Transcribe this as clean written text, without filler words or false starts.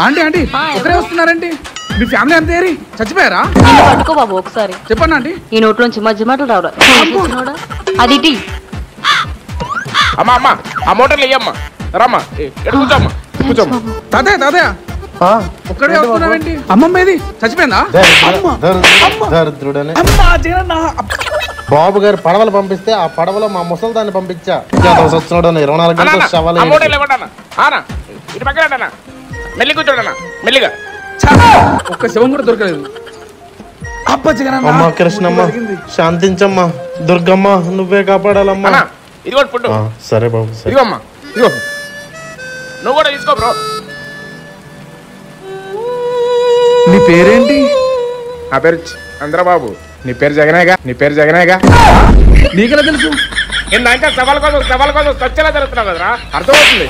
Aunty aunty ఒకరే వస్తున్నారండి. మీ family అంతా ఏరి చచ్చిపోయారా? పట్టుకో బాబు ఒకసారి చెప్పండి ఆంటీ. ఈ నోట్లోంచి మధ్య మాటలు రావరా అది టీ. అమ్మా అమ్మా ఆ మోటార్లు ఇయ్యమ్మా. రామ్మా కూర్చోమ్మా కూర్చోమ్మా. తాతయ్య తాతయ్య ఒక్కడే వస్తున్నావేంటి? అమ్మమ్మ ఏది చచ్చిపోయిందా? దరిద్రుడని అమ్మా జగనన్న. బాబు గారు పడవలు పంపిస్తే ఆ పడవలో మా ముసలి దాన్ని పంపించా. వచ్చినాడు 24 గంటలు శవాలు. ఆ మోటార్లు ఇవ్వండి అన్న. ఇటు పక్కన మెల్లి కూర్చోడన్నా మెల్లిగా. ఒక్క శవం కూడా దొరకలేదు. అబ్బా జగనన్న. అమ్మా కృష్ణమ్మ శాంతించమ్మా. దుర్గమ్మ నువ్వే కాపాడాలమ్మా. ఇదిగో ఫుడ్. సరే బాబు సరే. ఇదిగోమ్మా ఇదిగో నువ్వు కూడా తీసుకో బ్రో. నీ పేరేంటి? నా పేరు చంద్రబాబు. నీ పేరు జగనేగా. నీ పేరు జగనేగా. నీకెలా తెలుసు? ఇందాక సవాల్ కోసం వచ్చేలా జరుగుతున్నావు కదరా, అర్థమవుతుంది.